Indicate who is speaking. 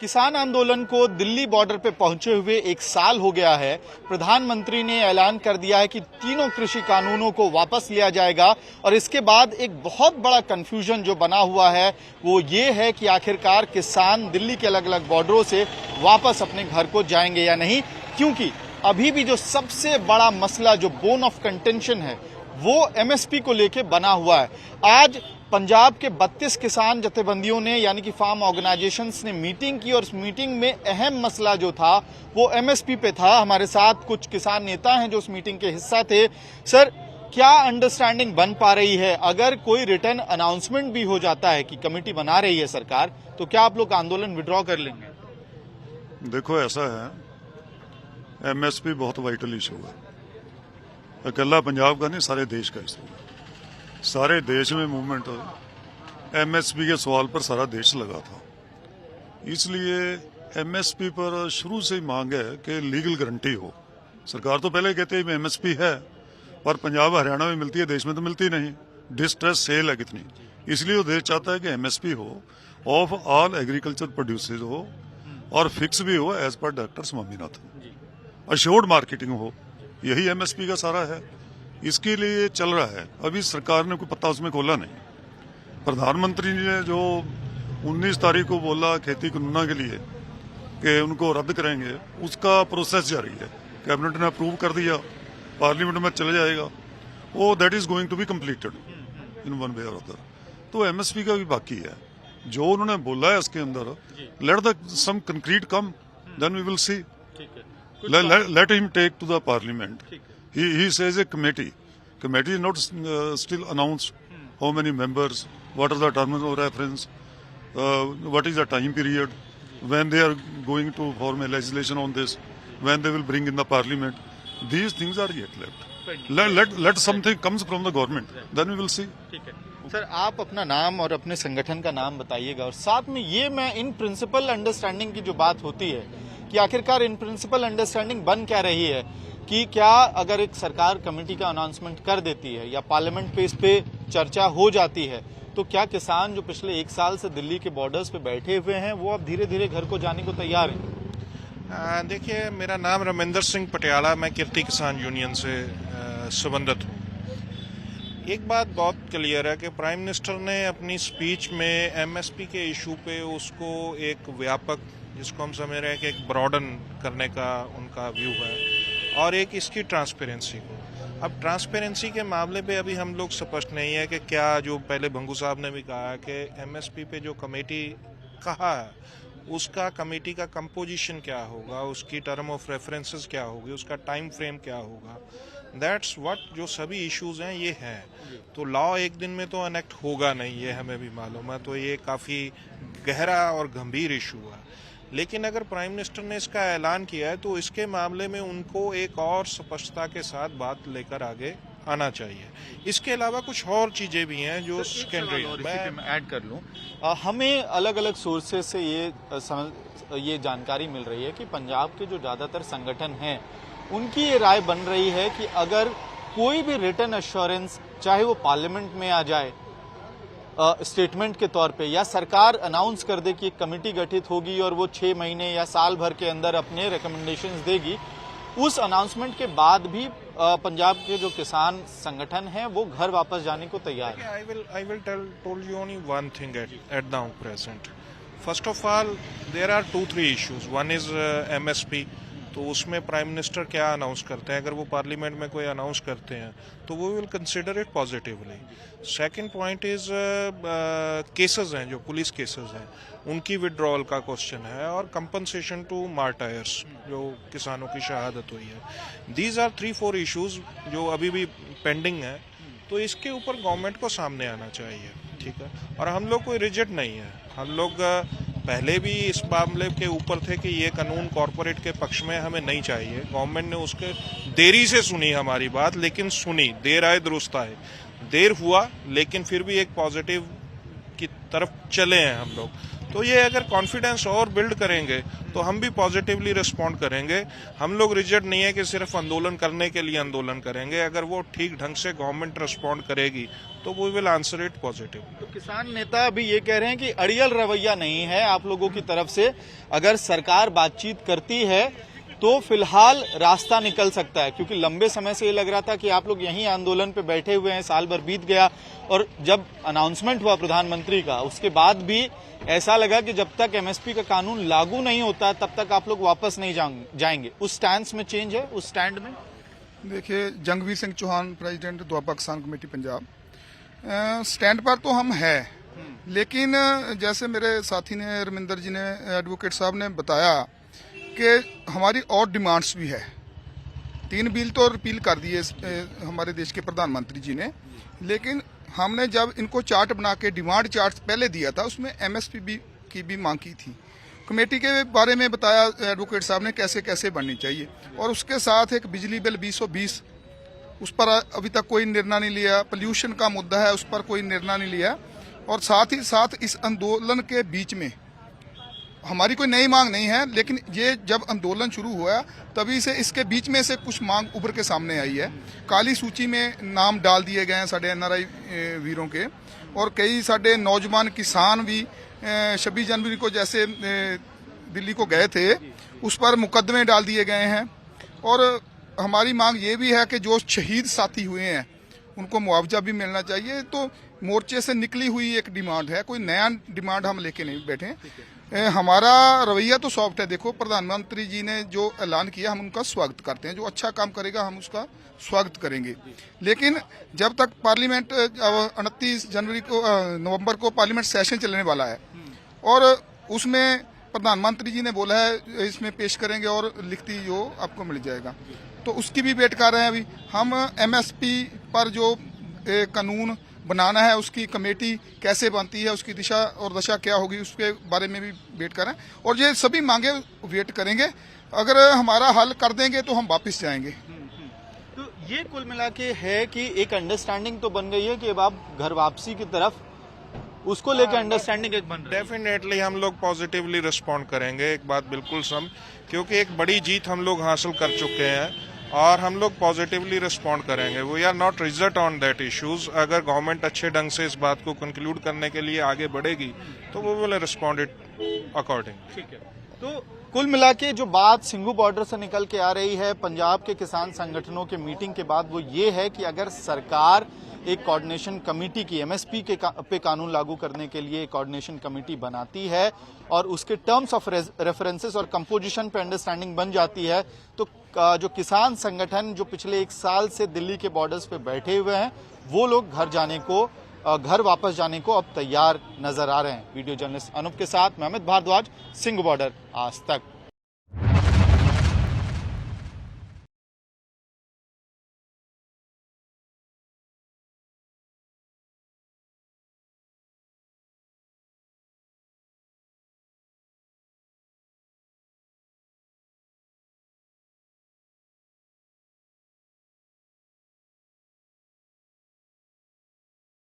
Speaker 1: किसान आंदोलन को दिल्ली बॉर्डर पे पहुंचे हुए एक साल हो गया है। प्रधानमंत्री ने ऐलान कर दिया है कि तीनों कृषि कानूनों को वापस लिया जाएगा और इसके बाद एक बहुत बड़ा कंफ्यूजन जो बना हुआ है वो ये है कि आखिरकार किसान दिल्ली के अलग अलग बॉर्डरों से वापस अपने घर को जाएंगे या नहीं, क्योंकि अभी भी जो सबसे बड़ा मसला जो बोन ऑफ कंटेंशन है वो एमएसपी को लेके बना हुआ है। आज पंजाब के 32 किसान जथेबंदियों ने यानी कि फार्म ऑर्गेनाइजेशंस ने मीटिंग की और उस मीटिंग में अहम मसला जो था वो एमएसपी पे था। हमारे साथ कुछ किसान नेता हैं जो उस मीटिंग के हिस्सा थे। सर, क्या अंडरस्टैंडिंग बन पा रही है? अगर कोई रिटर्न अनाउंसमेंट भी हो जाता है कि कमेटी बना रही है सरकार, तो क्या आप लोग आंदोलन विड्रॉ कर लेंगे?
Speaker 2: देखो, ऐसा है, एमएसपी बहुत वाइटल इशू है। अकेला पंजाब का नहीं, सारे देश का इशू है। सारे देश में मूवमेंट एमएसपी के सवाल पर सारा देश लगा था। इसलिए एमएसपी पर शुरू से ही मांग है कि लीगल गारंटी हो। सरकार तो पहले कहते है एमएसपी है, पर पंजाब हरियाणा में मिलती है, देश में तो मिलती नहीं। डिस्ट्रेस सेल है कितनी, इसलिए वो देश चाहता है कि एमएसपी हो, ऑफ ऑल एग्रीकल्चर प्रोड्यूसेस हो, और फिक्स भी हो as per doctor Swaminathan, assured marketing हो। यही एमएसपी का सारा है। इसके लिए चल रहा है। अभी सरकार ने कोई पत्ता उसमें खोला नहीं। प्रधानमंत्री ने जो 19 तारीख को बोला खेती कानूनों के लिए कि उनको रद्द करेंगे, उसका प्रोसेस जारी है। कैबिनेट ने अप्रूव कर दिया, पार्लियामेंट में चले जाएगा वो। That is going to be completed in one way और अदर। तो एमएसपी का भी बाकी है जो उन्होंने बोला है इसके अंदर। Let the some concrete come, then we will see. Let him take to the parliament. He says a committee. Committee is not still announced. How many members? What are the terms of reference? What is the time period? When they are going to form a legislation on this? When they will bring in the parliament? These things are yet left. Let something comes from the government. Then we will see.
Speaker 1: Sir, आप अपना नाम और अपने संगठन का नाम बताइएगा और साथ में ये मैं इन प्रिंसिपल अंडरस्टैंडिंग की जो बात होती है कि आखिरकार इन प्रिंसिपल अंडरस्टैंडिंग बन क्या रही है कि क्या अगर एक सरकार कमेटी का अनाउंसमेंट कर देती है या पार्लियामेंट पे इस पे चर्चा हो जाती है, तो क्या किसान जो पिछले एक साल से दिल्ली के बॉर्डर्स पे बैठे हुए हैं वो अब धीरे धीरे घर को जाने को तैयार हैं?
Speaker 3: देखिए, मेरा नाम रविंदर सिंह पटियाला, मैं कीर्ति किसान यूनियन से संबंधित हूँ। एक बात बहुत क्लियर है कि प्राइम मिनिस्टर ने अपनी स्पीच में एमएसपी के इशू पे उसको एक व्यापक, जिसको हम समझ रहे हैं कि एक ब्रॉडन करने का उनका व्यू है, और एक इसकी ट्रांसपेरेंसी को। अब ट्रांसपेरेंसी के मामले पे अभी हम लोग स्पष्ट नहीं है कि क्या, जो पहले भंगू साहब ने भी कहा कि एमएसपी पे जो कमेटी कहा है उसका कमेटी का कंपोजिशन क्या होगा, उसकी टर्म ऑफ रेफरेंसेस क्या होगी, उसका टाइम फ्रेम क्या होगा। दैट्स व्हाट, जो सभी इश्यूज हैं ये हैं। तो लॉ एक दिन में तो अनेक्ट होगा नहीं, ये हमें भी मालूम है। तो ये काफ़ी गहरा और गंभीर इशू है। लेकिन अगर प्राइम मिनिस्टर ने इसका ऐलान किया है तो इसके मामले में उनको एक और स्पष्टता के साथ बात लेकर आगे आना चाहिए। इसके अलावा कुछ और चीजें भी हैं जो सेकेंडरी
Speaker 1: मैं ऐड कर लूं। हमें अलग अलग सोर्सेज से ये जानकारी मिल रही है कि पंजाब के जो ज्यादातर संगठन हैं उनकी ये राय बन रही है कि अगर कोई भी रिटर्न एश्योरेंस, चाहे वो पार्लियामेंट में आ जाए स्टेटमेंट के तौर पे, या सरकार अनाउंस कर दे कि एक कमेटी गठित होगी और वो 6 महीने या साल भर के अंदर अपने रिकमेंडेशंस देगी, उस अनाउंसमेंट के बाद भी पंजाब के जो किसान संगठन हैं वो घर वापस जाने को तैयार हैं।
Speaker 3: I will tell you only one thing at now present. First of all, there are 2-3 issues. One is MSP. तो उसमें प्राइम मिनिस्टर क्या अनाउंस करते हैं। अगर वो पार्लियामेंट में कोई अनाउंस करते हैं तो वो will consider it positively. Second point is cases हैं, जो पुलिस केसेस हैं, उनकी विड्रॉल का क्वेश्चन है, और कंपनसेशन टू मार्टायर्स, जो किसानों की शहादत हुई है। दीज आर 3-4 इश्यूज जो अभी भी पेंडिंग है। तो इसके ऊपर गवर्नमेंट को सामने आना चाहिए, ठीक है। और हम लोग कोई रिजिड नहीं है। हम लोग पहले भी इस मामले के ऊपर थे कि ये कानून कॉरपोरेट के पक्ष में हमें नहीं चाहिए। गवर्नमेंट ने उसके देरी से सुनी हमारी बात, लेकिन सुनी। देर आए दुरुस्त आए। देर हुआ, लेकिन फिर भी एक पॉजिटिव की तरफ चले हैं हम लोग। तो ये अगर कॉन्फिडेंस और बिल्ड करेंगे तो हम भी पॉजिटिवली रिस्पॉन्ड करेंगे। हम लोग रिजिड नहीं है कि सिर्फ आंदोलन करने के लिए आंदोलन करेंगे। अगर वो ठीक ढंग से गवर्नमेंट रिस्पॉन्ड करेगी तो we will answer it positive.
Speaker 1: तो किसान नेता अभी ये कह रहे हैं कि अड़ियल रवैया नहीं है आप लोगों की तरफ से, अगर सरकार बातचीत करती है तो फिलहाल रास्ता निकल सकता है, क्योंकि लंबे समय से ये लग रहा था कि आप लोग यहीं आंदोलन पे बैठे हुए हैं, साल भर बीत गया और जब अनाउंसमेंट हुआ प्रधानमंत्री का उसके बाद भी ऐसा लगा कि जब तक एमएसपी का कानून लागू नहीं होता तब तक आप लोग वापस नहीं जाएंगे। उस स्टैंड में चेंज है, उस स्टैंड में?
Speaker 4: देखिए, जंगवीर सिंह चौहान, प्रेसिडेंट दुआबा किसान कमेटी पंजाब, स्टैंड पर तो हम है, लेकिन जैसे मेरे साथी ने, रमिंदर जी ने, एडवोकेट साहब ने बताया कि हमारी और डिमांड्स भी है। 3 बिल तो रिपील कर दिए हमारे देश के प्रधानमंत्री जी ने, लेकिन हमने जब इनको चार्ट बना के डिमांड चार्ट पहले दिया था उसमें एमएसपी की भी मांग की थी। कमेटी के बारे में बताया एडवोकेट साहब ने कैसे कैसे बननी चाहिए, और उसके साथ एक बिजली बिल 2020 उस पर अभी तक कोई निर्णय नहीं लिया। पोल्यूशन का मुद्दा है, उस पर कोई निर्णय नहीं लिया। और साथ ही साथ इस आंदोलन के बीच में हमारी कोई नई मांग नहीं है, लेकिन ये जब आंदोलन शुरू हुआ तभी से इसके बीच में से कुछ मांग उभर के सामने आई है। काली सूची में नाम डाल दिए गए हैं साढ़े एनआरआई वीरों के, और कई साढ़े नौजवान किसान भी 26 जनवरी को जैसे दिल्ली को गए थे उस पर मुकदमे डाल दिए गए हैं। और हमारी मांग ये भी है कि जो शहीद साथी हुए हैं उनको मुआवजा भी मिलना चाहिए। तो मोर्चे से निकली हुई एक डिमांड है, कोई नया डिमांड हम लेके नहीं बैठे। हमारा रवैया तो सॉफ्ट है। देखो, प्रधानमंत्री जी ने जो ऐलान किया हम उनका स्वागत करते हैं, जो अच्छा काम करेगा हम उसका स्वागत करेंगे। लेकिन जब तक पार्लियामेंट 29 जनवरी को नवंबर को पार्लियामेंट सेशन चलने वाला है और उसमें प्रधानमंत्री जी ने बोला है इसमें पेश करेंगे और लिखती जो आपको मिल जाएगा, तो उसकी भी वेट कर रहे हैं। अभी हम एमएसपी पर जो कानून बनाना है उसकी कमेटी कैसे बनती है, उसकी दिशा और दशा क्या होगी, उसके बारे में भी वेट कर रहे हैं। और ये सभी मांगे वेट करेंगे। अगर हमारा हल कर देंगे तो हम वापस जाएंगे।
Speaker 1: तो ये कुल मिला के है कि एक अंडरस्टैंडिंग तो बन गई है कि अब आप घर वापसी की तरफ, उसको लेकर अंडरस्टैंडिंग एक बन रही है।
Speaker 3: डेफिनेटली हम लोग पॉजिटिवली रिस्पॉन्ड करेंगे, एक बात बिल्कुल क्योंकि एक बड़ी जीत हम लोग हासिल कर चुके हैं और हम लोग पॉजिटिवली रिस्पॉन्ड करेंगे। We are not resort on that issues. अगर गवर्नमेंट अच्छे ढंग से इस बात को कंक्लूड करने के लिए आगे बढ़ेगी तो वो विल रिस्पॉन्ड इट अकॉर्डिंग।
Speaker 1: ठीक है। तो कुल मिला के जो बात सिंघू बॉर्डर से निकल के आ रही है पंजाब के किसान संगठनों के मीटिंग के बाद, वो ये है कि अगर सरकार एक कोऑर्डिनेशन कमेटी की एमएसपी पे कानून लागू करने के लिए एक कोऑर्डिनेशन कमेटी बनाती है और उसके टर्म्स ऑफ रेफरेंसेस और कंपोजिशन पे अंडरस्टैंडिंग बन जाती है, तो जो किसान संगठन जो पिछले 1 साल से दिल्ली के बॉर्डर्स पे बैठे हुए हैं वो लोग घर वापस जाने को अब तैयार नजर आ रहे हैं। वीडियो जर्नलिस्ट अनूप के साथ मैं अमित भारद्वाज, सिंघू बॉर्डर, आज तक।